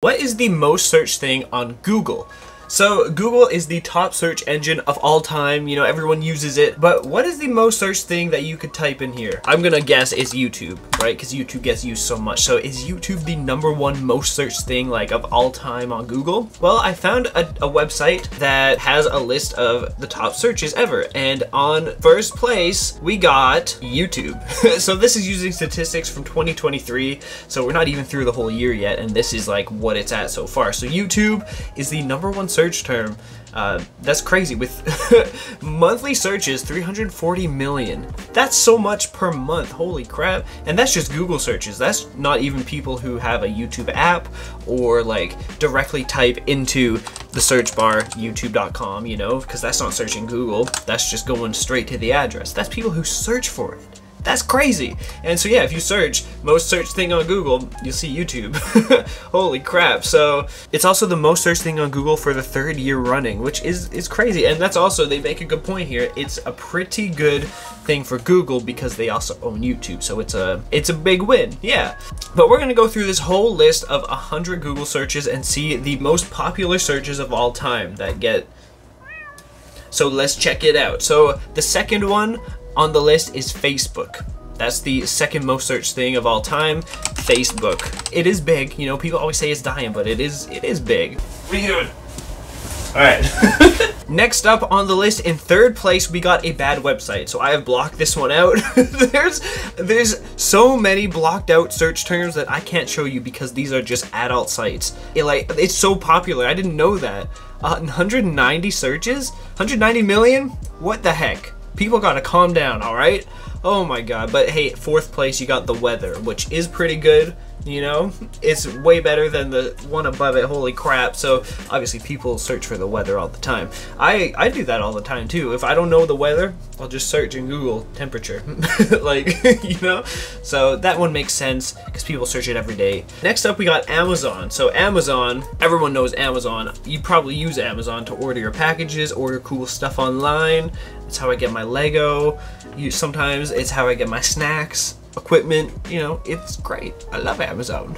What is the most searched thing on Google? So Google is the top search engine of all time, you know, everyone uses it, but what is the most searched thing that you could type in here? I'm gonna guess is YouTube, right? Because YouTube gets used so much. So is YouTube the #1 most searched thing like of all time on Google? Well, I found a website that has a list of the top searches ever, and on first place we got YouTube. So this is using statistics from 2023, so we're not even through the whole year yet, and this is like what it's at so far. So YouTube is the #1 search term. That's crazy. With monthly searches 340 million. That's so much per month. Holy crap. And that's just Google searches. That's not even people who have a YouTube app or like directly type into the search bar youtube.com, you know, because that's not searching Google. That's just going straight to the address. That's people who search for it. That's crazy. And so yeah, if you search most searched thing on Google, you'll see YouTube. Holy crap. So it's also the most searched thing on Google for the 3rd year running, which is crazy. And that's also, they make a good point here. It's a pretty good thing for Google because they also own YouTube. So it's a big win. Yeah. But we're going to go through this whole list of 100 Google searches and see the most popular searches of all time that get. So let's check it out. So the second one on the list is Facebook. That's the second most searched thing of all time. Facebook. It is big. You know, people always say it's dying, but it is big. What are you doing? Alright. Next up on the list, in 3rd place, we got a bad website. So I have blocked this one out. There's so many blocked out search terms that I can't show you because these are just adult sites. It's so popular. I didn't know that. 190 searches? 190 million? What the heck? People gotta calm down, alright? Oh my god. But hey, 4th place, you got the weather, which is pretty good. You know, it's way better than the one above it. Holy crap. So obviously people search for the weather all the time. I do that all the time too. If I don't know the weather, I'll just search in Google temperature. Like, you know, so that one makes sense because people search it every day. Next up we got Amazon. So Amazon, everyone knows Amazon. You probably use Amazon to order your packages, order cool stuff online. That's how I get my Lego. Sometimes it's how I get my snacks, equipment, you know, it's great. I love Amazon.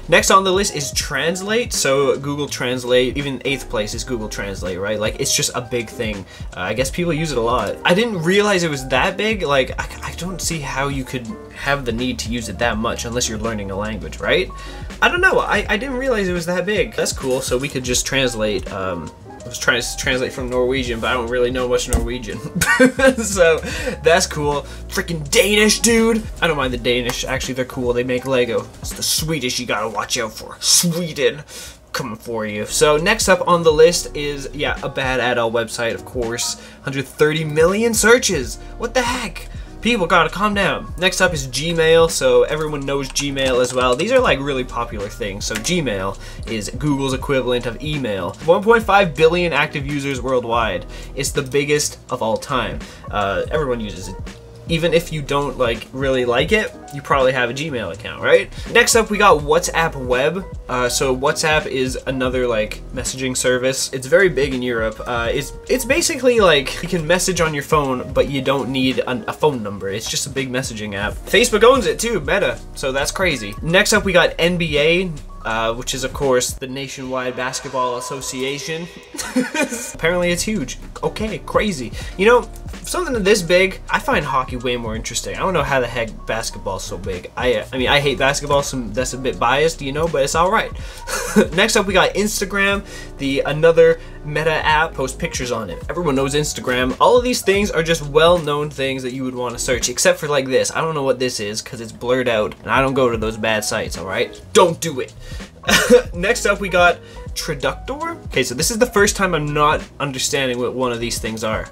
Next on the list is Translate. So Google Translate, even 8th place is Google Translate, right? Like, it's just a big thing. I guess people use it a lot. I didn't realize it was that big. Like, I don't see how you could have the need to use it that much unless you're learning a language, right? I don't know. I didn't realize it was that big. That's cool. So we could just translate, I was trying to translate from Norwegian, but I don't really know much Norwegian. So that's cool. Freaking Danish, dude. I don't mind the Danish. Actually, they're cool. They make Lego. It's the Swedish you gotta watch out for. Sweden. Coming for you. So next up on the list is, yeah, a bad adult website, of course. 130 million searches. What the heck? People gotta calm down. Next up is Gmail, so everyone knows Gmail as well. These are like really popular things. So Gmail is Google's equivalent of email. 1.5 billion active users worldwide. It's the biggest of all time. Everyone uses it. Even if you don't like really like it, you probably have a Gmail account, right? Next up we got WhatsApp Web. So WhatsApp is another like messaging service. It's very big in Europe. It's basically like you can message on your phone, but you don't need a phone number. It's just a big messaging app. Facebook owns it too, Meta. So that's crazy. Next up we got NBA. Which is of course the Nationwide Basketball Association. Apparently it's huge. Okay, crazy. You know, something this big, I find hockey way more interesting. I don't know how the heck basketball's so big. I mean, I hate basketball, so that's a bit biased, you know, but it's all right. Next up, we got Instagram, another Meta app, post pictures on it. Everyone knows Instagram. All of these things are just well-known things that you would want to search, except for like this. I don't know what this is because it's blurred out, and I don't go to those bad sites, all right? Don't do it. Next up, we got Traductor. Okay, so this is the first time I'm not understanding what one of these things are.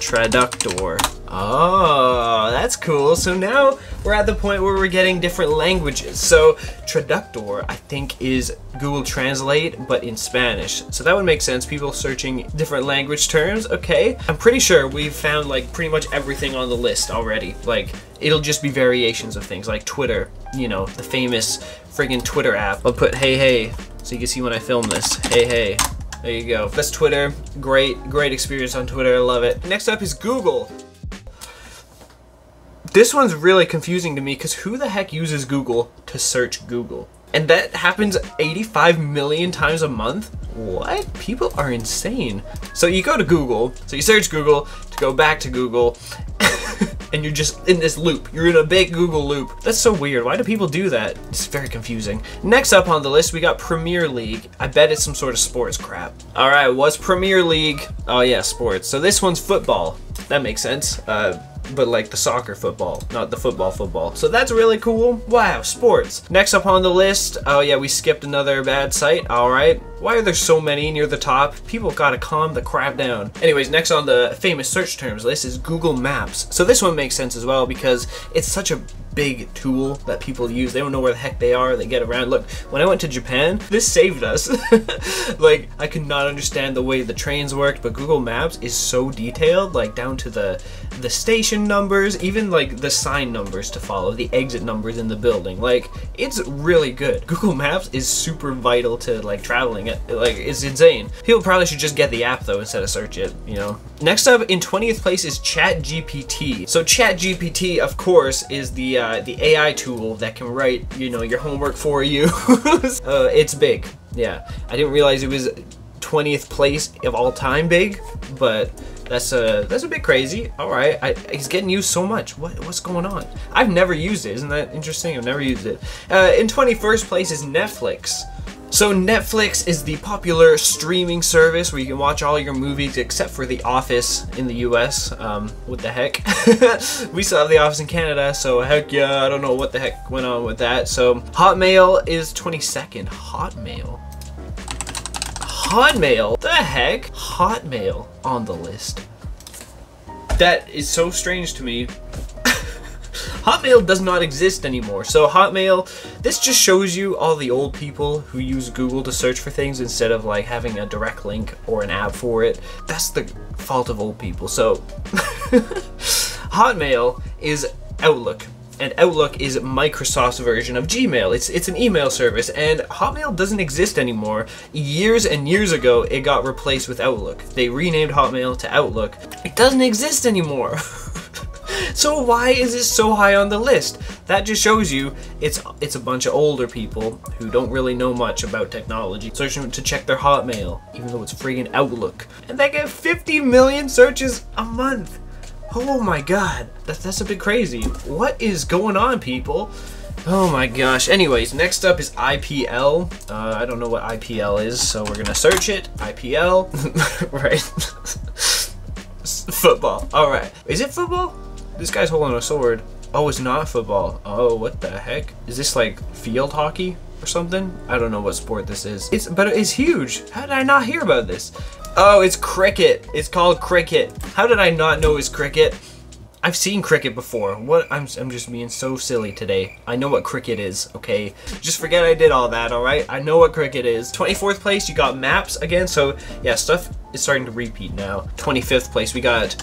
Traductor. Oh, that's cool. So now we're at the point where we're getting different languages. So Traductor, I think, is Google Translate, but in Spanish. So that would make sense. People searching different language terms. Okay. I'm pretty sure we've found like pretty much everything on the list already. Like, it'll just be variations of things like Twitter, you know, the famous friggin' Twitter app. I'll put hey hey so you can see when I film this. Hey hey. There you go. That's Twitter. Great experience on Twitter. I love it. Next up is Google. This one's really confusing to me because who the heck uses Google to search Google? And that happens 85 million times a month? What? People are insane. So you go to Google, so you search Google to go back to Google, and you're just in this loop. You're in a big Google loop. That's so weird. Why do people do that? It's very confusing. Next up on the list, we got Premier League. I bet it's some sort of sports crap. All right, what's Premier League? Oh yeah, sports. So this one's football. That makes sense. But like the soccer football, not the football. So that's really cool. Wow, sports. Next up on the list, oh yeah, we skipped another bad site. All right. Why are there so many near the top? People gotta calm the crap down. Anyways, next on the famous search terms list is Google Maps. So this one makes sense as well because it's such a big tool that people use. They don't know where the heck they are. They get around. Look, when I went to Japan, this saved us. Like, I could not understand the way the trains worked, but Google Maps is so detailed, like down to the station numbers, even like the sign numbers to follow, the exit numbers in the building. Like, it's really good. Google Maps is super vital to like traveling. Like, it's insane. People probably should just get the app though instead of search it, you know. Next up in 20th place is ChatGPT. So ChatGPT, of course, is the AI tool that can write, you know, your homework for you. It's big. Yeah, I didn't realize it was 20th place of all time big, but that's a bit crazy. All right, it's getting used so much. What's going on? I've never used it. Isn't that interesting? I've never used it. In 21st place is Netflix. So Netflix is the popular streaming service where you can watch all your movies except for The Office in the US. What the heck? We still have The Office in Canada, so heck yeah, I don't know what the heck went on with that. So Hotmail is 22nd. Hotmail? The heck? Hotmail on the list. That is so strange to me. Hotmail does not exist anymore. So Hotmail, this just shows you all the old people who use Google to search for things instead of like having a direct link or an app for it. That's the fault of old people. So Hotmail is Outlook. And Outlook is Microsoft's version of Gmail. It's an email service, and Hotmail doesn't exist anymore. Years and years ago, it got replaced with Outlook. They renamed Hotmail to Outlook. It doesn't exist anymore. So why is it so high on the list? That just shows you it's a bunch of older people who don't really know much about technology searching to check their Hotmail, even though it's friggin' Outlook. And they get 50 million searches a month. Oh my god, that's a bit crazy. What is going on, people? Oh my gosh. Anyways, next up is IPL. I don't know what IPL is, so we're gonna search it. IPL. Right. Football. Alright. Is it football? This guy's holding a sword. Oh, it's not football. Oh, what the heck? Is this like field hockey or something? I don't know what sport this is. But it's huge. How did I not hear about this? Oh, it's cricket. It's called cricket. How did I not know it's cricket? I've seen cricket before. What? I'm just being so silly today. I know what cricket is, okay? Just forget I did all that, alright? I know what cricket is. 24th place, you got maps again. So, yeah, stuff is starting to repeat now. 25th place, we got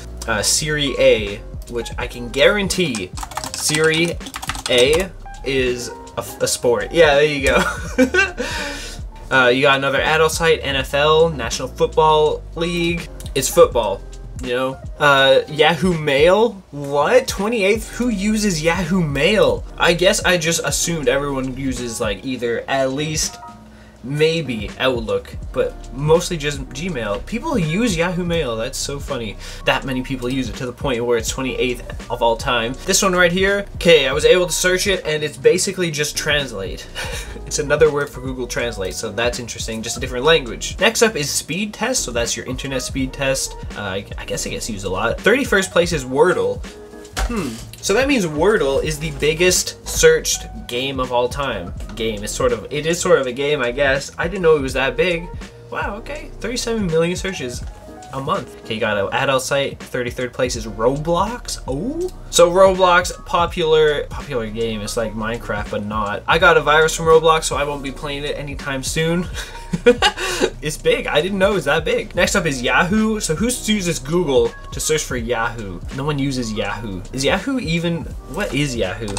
Serie A, which I can guarantee Serie A is a sport. Yeah, there you go. You got another adult site, NFL, National Football League. It's football, you know. Yahoo Mail? What? 28th? Who uses Yahoo Mail? I guess I just assumed everyone uses like either at least maybe Outlook, but mostly just Gmail. People use Yahoo Mail. That's so funny. That many people use it to the point where it's 28th of all time. This one right here, okay, I was able to search it and it's basically just translate. It's another word for Google Translate, so that's interesting, just a different language. Next up is speed test, so that's your internet speed test. I guess it gets used a lot. 31st place is Wordle. So that means Wordle is the biggest searched game of all time. It is sort of a game, I guess. I didn't know it was that big. Wow, okay. 37 million searches a month. Okay, you got an adult site. 33rd place is Roblox. Oh, so Roblox, popular game. It's like Minecraft, but not. I got a virus from Roblox, so I won't be playing it anytime soon. It's big. I didn't know it was that big. Next up is Yahoo. So who uses Google to search for Yahoo? No one uses Yahoo. Is Yahoo even? What is Yahoo?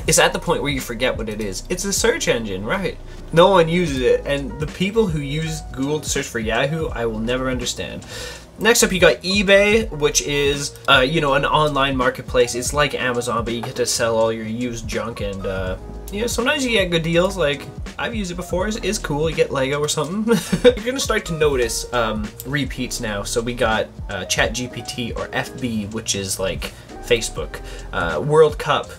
It's at the point where you forget what it is. It's a search engine, right? No one uses it, and the people who use Google to search for Yahoo, I will never understand. Next up, you got eBay, which is, you know, an online marketplace. It's like Amazon, but you get to sell all your used junk and you know, sometimes you get good deals. Like, I've used it before. It's cool. You get Lego or something. You're gonna start to notice repeats now. So we got ChatGPT or FB, which is like Facebook, World Cup,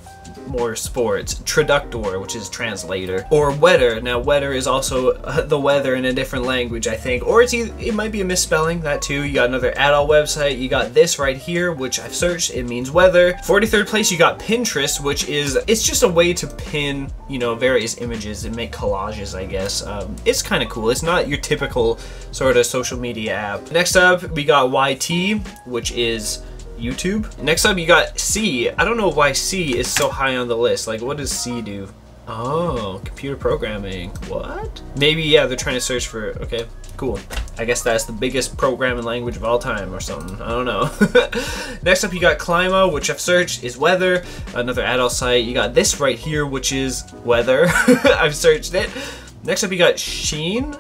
more sports, traductor, which is translator, or weather. Now weather is also the weather in a different language, I think, or it might be a misspelling, that too. You got another adult website. You got this right here, which I've searched, it means weather. 43rd place, you got Pinterest, which is, it's just a way to pin, you know, various images and make collages, I guess. It's kind of cool. It's not your typical sort of social media app. Next up, we got YT, which is YouTube. Next up, you got C. I don't know why C is so high on the list. Like, what does C do? Oh, computer programming. What? Maybe, yeah, they're trying to search for, okay, cool. I guess that's the biggest programming language of all time or something. I don't know. Next up, you got Climo, which I've searched is weather. Another adult site. You got this right here, which is weather. I've searched it. Next up, you got Shine?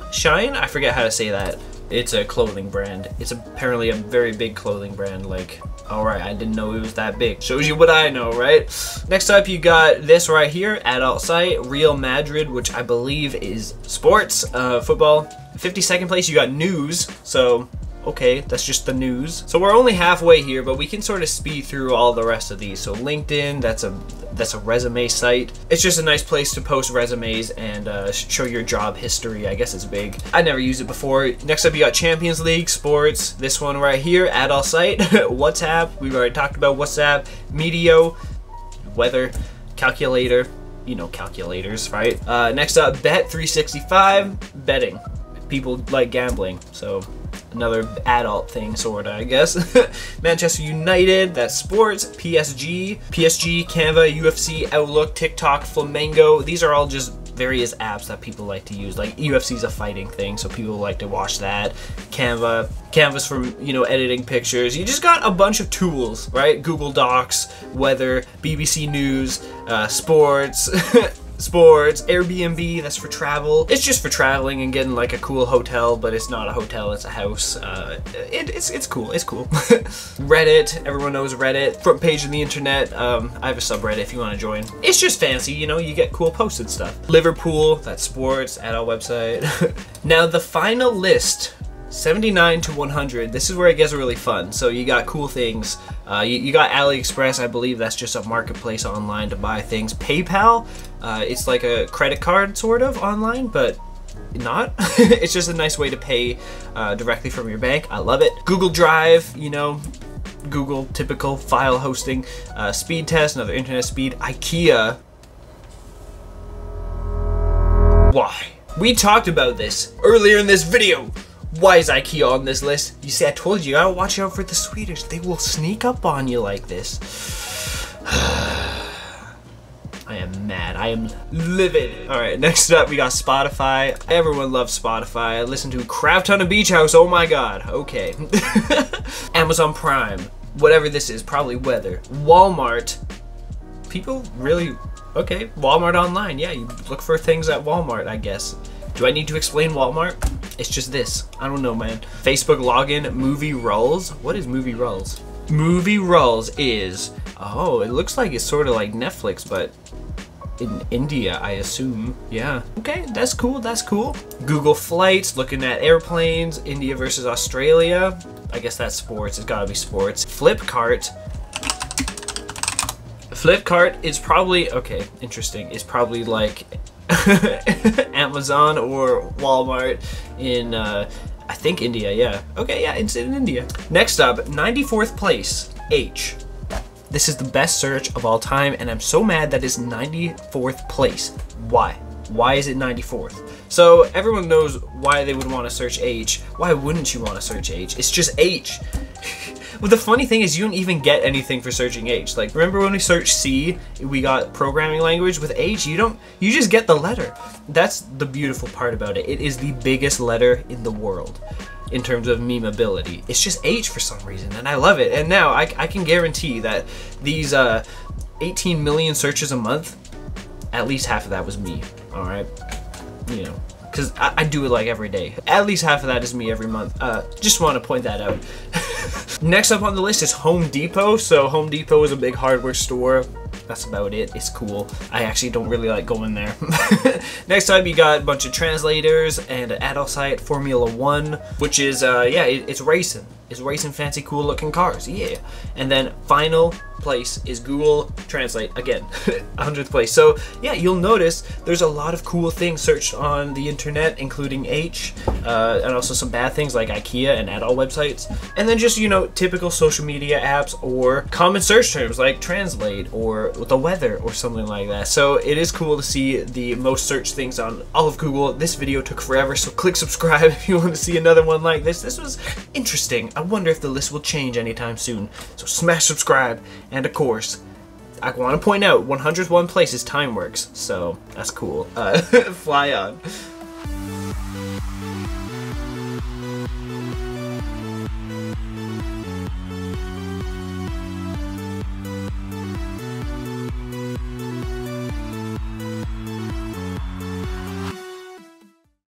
I forget how to say that. It's a clothing brand. It's apparently a very big clothing brand. Like, alright, I didn't know it was that big. Shows you what I know, right? Next up, you got this right here, adult site, Real Madrid, which I believe is sports, football. 52nd place, you got news. So, okay, that's just the news. So we're only halfway here, but we can sort of speed through all the rest of these. So LinkedIn, that's a resume site. It's just a nice place to post resumes and show your job history. I guess it's big. I never used it before. Next up, you got Champions League, sports. This one right here, adult site. WhatsApp, we've already talked about WhatsApp. Meteo, weather, calculator. You know calculators, right? Next up, Bet365, betting. People like gambling, so another adult thing, sorta, I guess. Manchester United, that's sports. PSG, Canva, UFC, Outlook, TikTok, Flamingo. These are all just various apps that people like to use. Like UFC's a fighting thing, so people like to watch that. Canva's for, you know, editing pictures. You just got a bunch of tools, right? Google Docs, weather, BBC News, sports. Sports, Airbnb, that's for travel. It's just for traveling and getting like a cool hotel, but it's not a hotel, it's a house. It's cool, it's cool. Reddit, everyone knows Reddit. Front page of the internet. I have a subreddit if you want to join. It's just fancy, you know, you get cool posts and stuff. Liverpool, that's sports, adult website. Now the final list, 79 to 100, this is where it gets really fun. So you got cool things. You got AliExpress, I believe that's just a marketplace online to buy things. PayPal, it's like a credit card sort of online, but not. It's just a nice way to pay directly from your bank. I love it. Google Drive, you know, Google, typical file hosting. Speed test, another internet speed. IKEA. Why? We talked about this earlier in this video. Why is IKEA on this list? You see, I told you, you gotta watch out for the Swedish. They will sneak up on you like this. I am mad. I am livid. Alright, next up we got Spotify. Everyone loves Spotify. I listen to a crap ton of Beach House. Oh my god. Okay. Amazon Prime. Whatever this is. Probably weather. Walmart. People really... Okay. Walmart online. Yeah, you look for things at Walmart, I guess. Do I need to explain Walmart? It's just this. I don't know, man. Facebook login, movie rolls. What is movie rolls? Movie rolls is... Oh, it looks like it's sort of like Netflix, but in India, I assume. Yeah. Okay, that's cool, that's cool. Google Flights, looking at airplanes, India versus Australia. I guess that's sports, it's gotta be sports. Flipkart. Flipkart is probably, okay, interesting. It's probably like Amazon or Walmart in, I think India, yeah. Okay, yeah, it's in India. Next up, 94th place, H. This is the best search of all time, and I'm so mad that it's 94th place. Why? Why is it 94th? So everyone knows why they would want to search H. Why wouldn't you want to search H? It's just H. Well, the funny thing is you don't even get anything for searching H. Like, remember when we searched C, we got programming language? With H, you just get the letter. That's the beautiful part about it. It is the biggest letter in the world in terms of memeability. It's just H for some reason, and I love it. And now I can guarantee that these 18 million searches a month, at least half of that was me, all right? You know, because I do it like every day. At least half of that is me every month. Just want to point that out. Next up on the list is Home Depot. So Home Depot is a big hardware store. that's about it. It's cool. I actually don't really like going there. Next time you got a bunch of translators and an adult site, Formula 1, which is, yeah, it's racing. It's racing fancy cool looking cars, yeah. And then final place is Google Translate, again, 100th place. So yeah, you'll notice there's a lot of cool things searched on the internet, including H, and also some bad things like IKEA and adult websites. And then just, you know, typical social media apps or common search terms like Translate or the weather or something like that. So it is cool to see the most searched things on all of Google. This video took forever, so click subscribe if you want to see another one like this. This was interesting. I wonder if the list will change anytime soon. So smash subscribe, and of course, I want to point out 101 place is Timeworks, so that's cool. Fly on.